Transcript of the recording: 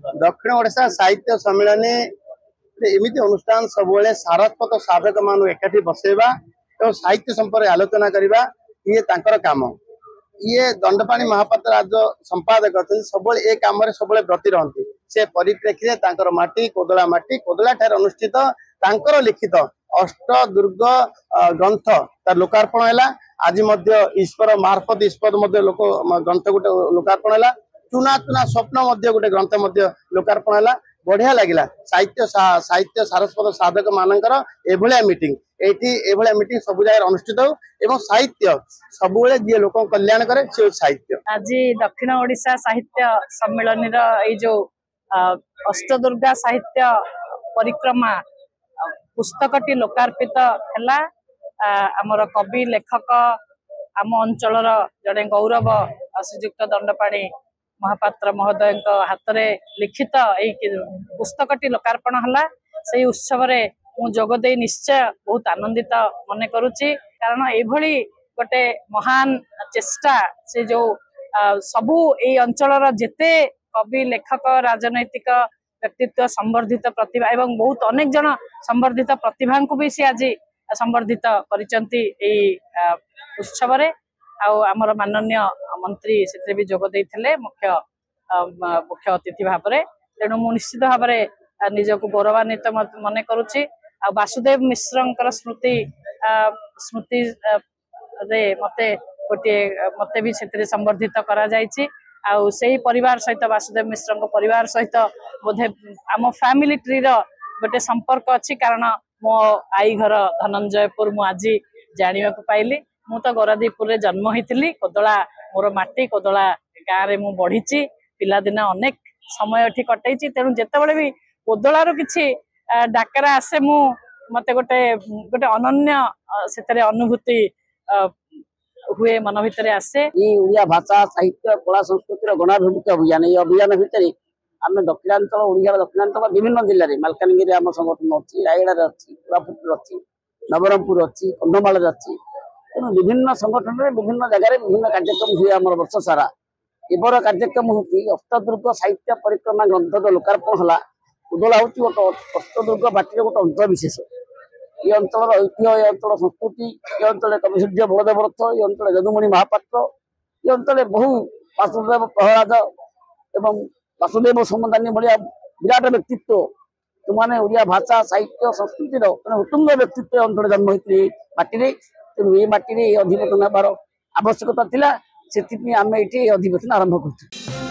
दक्षिण ओडिशा साहित्य सम्मेलन एमती अनुष्ठान सब सारस्वत साधक मान एकाठी बसैबा और साहित्य संपर्क आलोचना करवा ये तांकर काम। ये दंडपाणी महापात्र आज संपादक अच्छा सब ए कम सब ब्रती रहती से परिप्रेक्षी तांकर माटी कोदला ठार अनुष्ठित तांकर लिखित अष्ट दुर्ग ग्रंथ तार लोकार्पण है। आज ईश्वर मार्फत ईश्वर लोक ग्रंथ गोटे लोकार्पण है। चुना चुना स्वप्न गोटे ग्रंथ लोकार्पण है। बढ़िया लगिला साहित्य साहित्य सारस्वत साधक मानकर एभलिया मीटिंग मीटिंग सब जगह अनुष्ठित हो एवं साहित्य सब जी लोक कल्याण करे से साहित्य। आज दक्षिण ओडिशा साहित्य सम्मेलन जो अष्टदुर्गा साहित्य परिक्रमा पुस्तकटी लोकार्पित है। आमर कवि लेखक आम अंचल जड़े गौरव श्रीजुक्त दंडपाणी महापात्र महोदय हाथ में लिखित पुस्तकटी लोकार्पण है। से उत्सव मु जोगदे निश्चय बहुत आनंदित मन करुच्ची कारण एभली गोटे महान चेष्टा से जो सबू ये अंचल जेते कवि लेखक राजनैतिक व्यक्तित्व संवर्धित प्रतिभा एवं बहुत अनेक जन संवर्धित प्रतिभा को भी सी आज संवर्धित करिसंती उत्सव आमर माननीय मंत्री से भी जोग देइथिले मुख्य मुख्य अतिथि भाव में। तेणु मु निश्चित भाव निजक गौरवान्वित मन करुच्ची। वासुदेव मिश्र स्मृति स्मृति मते गोटे मते भी से संवर्धित करा जायछि। से परिवार सहित वासुदेव मिश्र परिवार सहित बोधे आम फैमिली ट्री गोटे संपर्क अच्छी कारण मो आई घर धनंजयपुर मु आज जाना पाइली। मु तो गौरादीपुर जन्म होती कोदला मोर माटी कोदला गाँव में मु बढ़ी पिलादिन अनेक समय ये कटई। तेणु जिते भी कोदलार किसी डाकरा आसे मु मते गोटे गोटे अनन्य से अनुभूति हुए मन भितर आसे। ओडिया भाषा साहित्य कला संस्कृतिर गणाभिमुख्य अभियान ये अभियान भितर आम दक्षिणांचल ओडिया दक्षिणांचल विभिन्न जिले में मालकानगिरी आम संगठन अच्छी रायगड़ा अच्छी कोरापुट अच्छी नवरंगपुर अच्छी कंधमाल अच्छी। तेणु विभिन्न संगठन में विभिन्न जगह विभिन्न कार्यक्रम हुए आम वर्ष सारा। एबर कार्यक्रम हूँ अष्टदुर्ग साहित्य परिक्रमा ग्रंथ लोकार्पण है। उदला हूँ गोटे अष्टदुर्ग बाटी गोटे अंचल विशेष ये अंचल ऐतिह्य ये अंचल संस्कृति ये अंचल कवि सूर्य बलदेव रथ ये अंचल यदुमणि महापात्र ये अंचल बहु वासुदेव प्रहलाद एवं वासुदेव समदानी भाया विराट व्यक्तित्व तुमने ओडिया भाषा साहित्य संस्कृतिर उत्तुंग व्यक्तित्व अंचल जन्म होती माटी। तेणु ये माटी अधिवेशन हबार आवश्यकता थिला से आम ये अधिवेशन आरंभ कर।